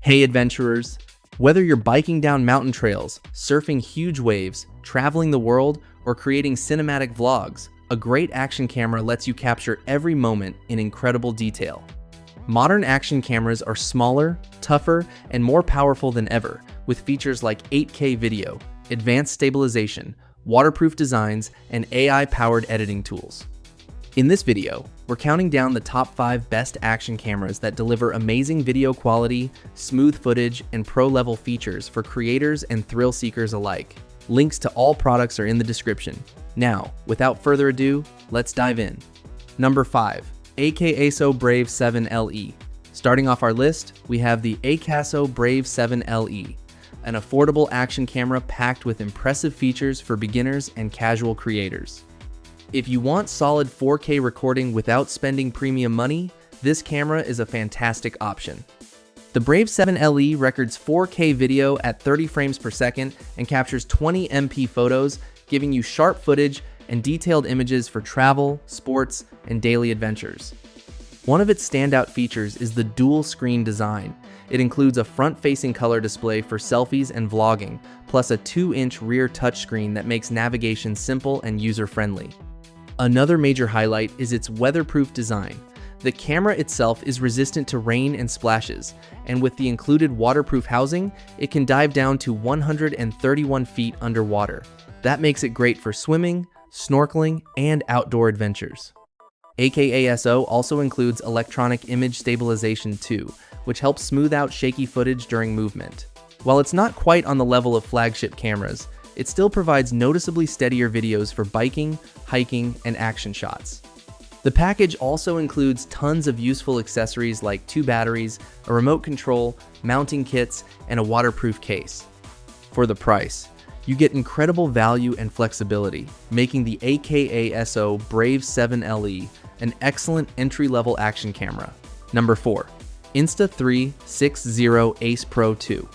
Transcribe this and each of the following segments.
Hey adventurers! Whether you're biking down mountain trails, surfing huge waves, traveling the world, or creating cinematic vlogs, a great action camera lets you capture every moment in incredible detail. Modern action cameras are smaller, tougher, and more powerful than ever, with features like 8K video, advanced stabilization, waterproof designs, and AI-powered editing tools. In this video, we're counting down the top 5 best action cameras that deliver amazing video quality, smooth footage, and pro-level features for creators and thrill seekers alike. Links to all products are in the description. Now, without further ado, let's dive in. Number 5. AKASO Brave 7 LE. Starting off our list, we have the AKASO Brave 7 LE, an affordable action camera packed with impressive features for beginners and casual creators. If you want solid 4K recording without spending premium money, this camera is a fantastic option. The Brave 7 LE records 4K video at 30 frames per second and captures 20 MP photos, giving you sharp footage and detailed images for travel, sports, and daily adventures. One of its standout features is the dual screen design. It includes a front-facing color display for selfies and vlogging, plus a 2-inch rear touchscreen that makes navigation simple and user-friendly. Another major highlight is its weatherproof design. The camera itself is resistant to rain and splashes, and with the included waterproof housing, it can dive down to 131 feet underwater. That makes it great for swimming, snorkeling, and outdoor adventures. AKASO also includes electronic image stabilization too, which helps smooth out shaky footage during movement. While it's not quite on the level of flagship cameras, it still provides noticeably steadier videos for biking, hiking, and action shots. The package also includes tons of useful accessories like 2 batteries, a remote control, mounting kits, and a waterproof case. For the price, you get incredible value and flexibility, making the AKASO Brave 7 LE an excellent entry-level action camera. Number 4. Insta360 Ace Pro 2.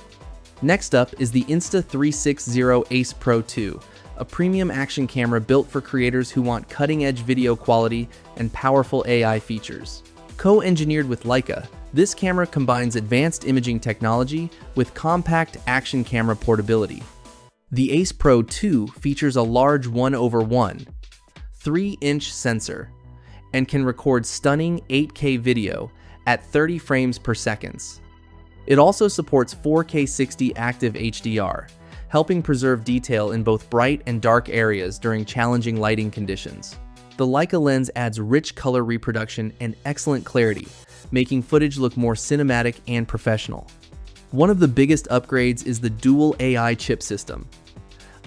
Next up is the Insta360 Ace Pro 2, a premium action camera built for creators who want cutting-edge video quality and powerful AI features. Co-engineered with Leica, this camera combines advanced imaging technology with compact action camera portability. The Ace Pro 2 features a large 1/1, 3-inch sensor and can record stunning 8K video at 30 frames per second. It also supports 4K 60 active HDR, helping preserve detail in both bright and dark areas during challenging lighting conditions. The Leica lens adds rich color reproduction and excellent clarity, making footage look more cinematic and professional. One of the biggest upgrades is the dual AI chip system.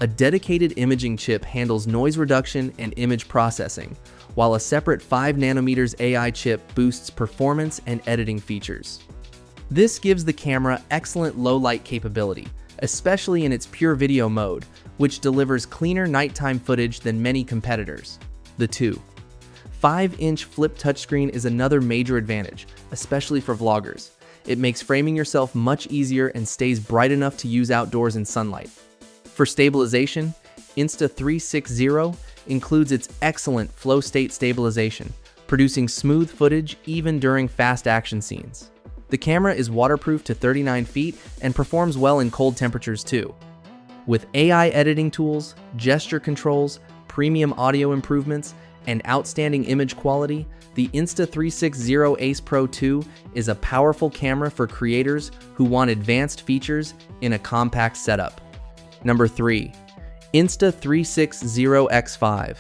A dedicated imaging chip handles noise reduction and image processing, while a separate 5nm AI chip boosts performance and editing features. This gives the camera excellent low-light capability, especially in its pure video mode, which delivers cleaner nighttime footage than many competitors. The 5-inch flip touchscreen is another major advantage, especially for vloggers. It makes framing yourself much easier and stays bright enough to use outdoors in sunlight. For stabilization, Insta360 includes its excellent flow state stabilization, producing smooth footage even during fast action scenes. The camera is waterproof to 39 feet and performs well in cold temperatures too. With AI editing tools, gesture controls, premium audio improvements, and outstanding image quality, the Insta360 Ace Pro 2 is a powerful camera for creators who want advanced features in a compact setup. Number 3. Insta360 X5.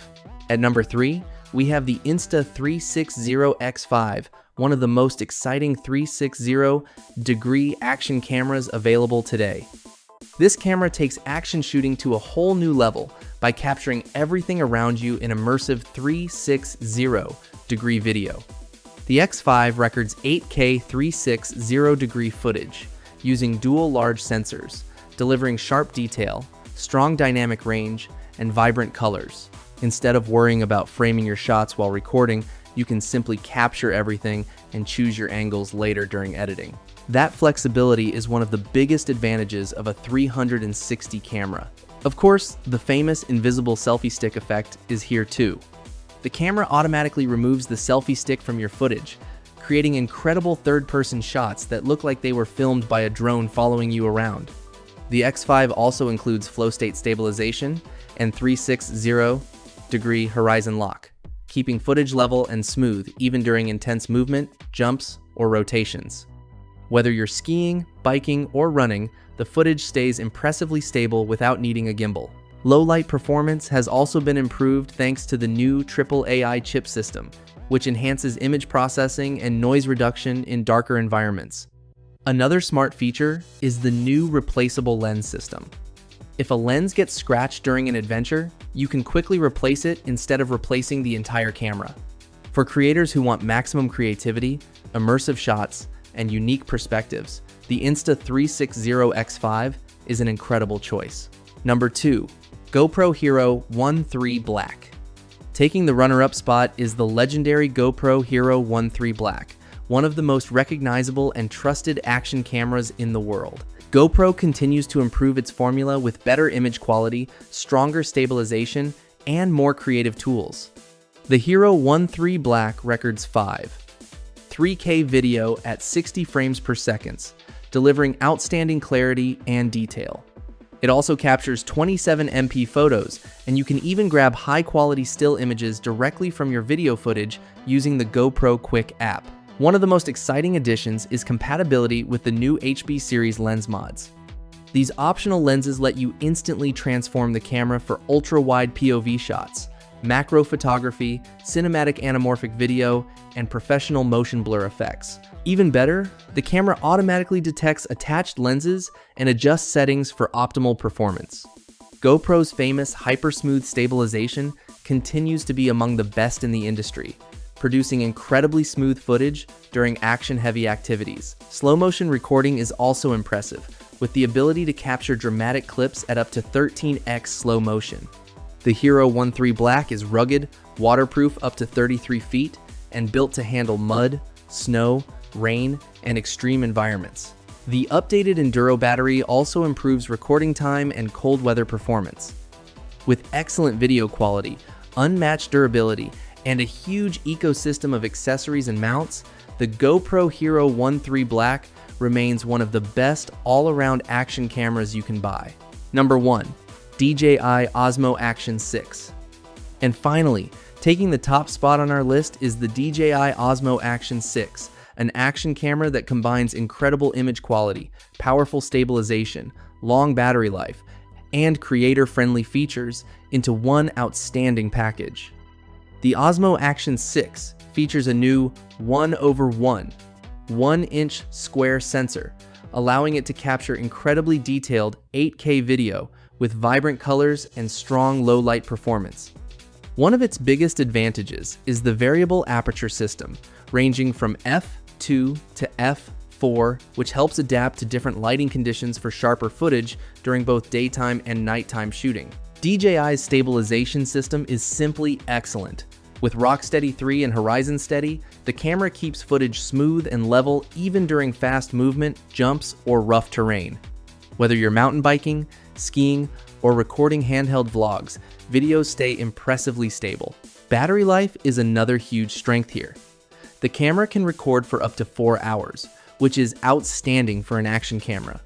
At number 3, we have the Insta360 X5, one of the most exciting 360-degree action cameras available today. This camera takes action shooting to a whole new level by capturing everything around you in immersive 360-degree video. The X5 records 8K 360-degree footage using dual large sensors, delivering sharp detail, strong dynamic range, and vibrant colors. Instead of worrying about framing your shots while recording, you can simply capture everything and choose your angles later during editing. That flexibility is one of the biggest advantages of a 360 camera. Of course, the famous invisible selfie stick effect is here too. The camera automatically removes the selfie stick from your footage, creating incredible third-person shots that look like they were filmed by a drone following you around. The X5 also includes flow state stabilization and 360-degree horizon lock, keeping footage level and smooth even during intense movement, jumps, or rotations. Whether you're skiing, biking, or running, the footage stays impressively stable without needing a gimbal. Low-light performance has also been improved thanks to the new AI chip system, which enhances image processing and noise reduction in darker environments. Another smart feature is the new replaceable lens system. If a lens gets scratched during an adventure, you can quickly replace it instead of replacing the entire camera. For creators who want maximum creativity, immersive shots, and unique perspectives, the Insta360 X5 is an incredible choice. Number 2. GoPro Hero 13 Black. Taking the runner-up spot is the legendary GoPro Hero 13 Black, one of the most recognizable and trusted action cameras in the world. GoPro continues to improve its formula with better image quality, stronger stabilization, and more creative tools. The Hero 13 Black records 3K video at 60 frames per second, delivering outstanding clarity and detail. It also captures 27 MP photos, and you can even grab high-quality still images directly from your video footage using the GoPro Quick app. One of the most exciting additions is compatibility with the new HB series lens mods. These optional lenses let you instantly transform the camera for ultra-wide POV shots, macro photography, cinematic anamorphic video, and professional motion blur effects. Even better, the camera automatically detects attached lenses and adjusts settings for optimal performance. GoPro's famous hyper-smooth stabilization continues to be among the best in the industry, producing incredibly smooth footage during action-heavy activities. Slow-motion recording is also impressive, with the ability to capture dramatic clips at up to 13x slow motion. The Hero 13 Black is rugged, waterproof up to 33 feet, and built to handle mud, snow, rain, and extreme environments. The updated Enduro battery also improves recording time and cold weather performance. With excellent video quality, unmatched durability, and a huge ecosystem of accessories and mounts, the GoPro Hero 13 Black remains one of the best all-around action cameras you can buy. Number 1. DJI Osmo Action 6. And finally, taking the top spot on our list is the DJI Osmo Action 6, an action camera that combines incredible image quality, powerful stabilization, long battery life, and creator-friendly features into one outstanding package. The Osmo Action 6 features a new 1:1 square sensor, allowing it to capture incredibly detailed 8K video with vibrant colors and strong low-light performance. One of its biggest advantages is the variable aperture system, ranging from f2 to f4, which helps adapt to different lighting conditions for sharper footage during both daytime and nighttime shooting. DJI's stabilization system is simply excellent. With Rocksteady 3 and Horizon Steady, the camera keeps footage smooth and level even during fast movement, jumps, or rough terrain. Whether you're mountain biking, skiing, or recording handheld vlogs, videos stay impressively stable. Battery life is another huge strength here. The camera can record for up to 4 hours, which is outstanding for an action camera.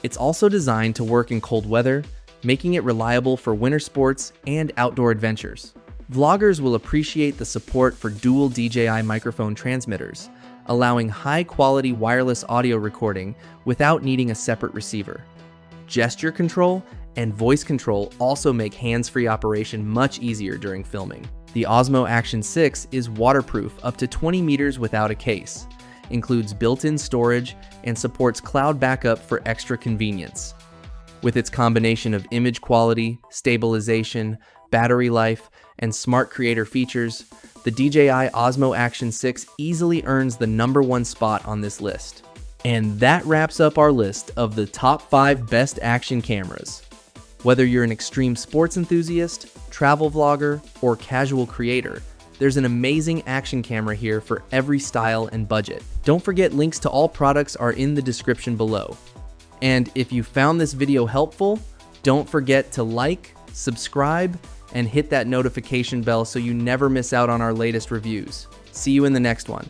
It's also designed to work in cold weather, making it reliable for winter sports and outdoor adventures. Vloggers will appreciate the support for dual DJI microphone transmitters, allowing high-quality wireless audio recording without needing a separate receiver. Gesture control and voice control also make hands-free operation much easier during filming. The Osmo Action 6 is waterproof up to 20 meters without a case, includes built-in storage, and supports cloud backup for extra convenience. With its combination of image quality, stabilization, battery life, and smart creator features, the DJI Osmo Action 6 easily earns the #1 spot on this list. And that wraps up our list of the top 5 best action cameras. Whether you're an extreme sports enthusiast, travel vlogger, or casual creator, there's an amazing action camera here for every style and budget. Don't forget, links to all products are in the description below. And if you found this video helpful, don't forget to like, subscribe, and hit that notification bell so you never miss out on our latest reviews. See you in the next one.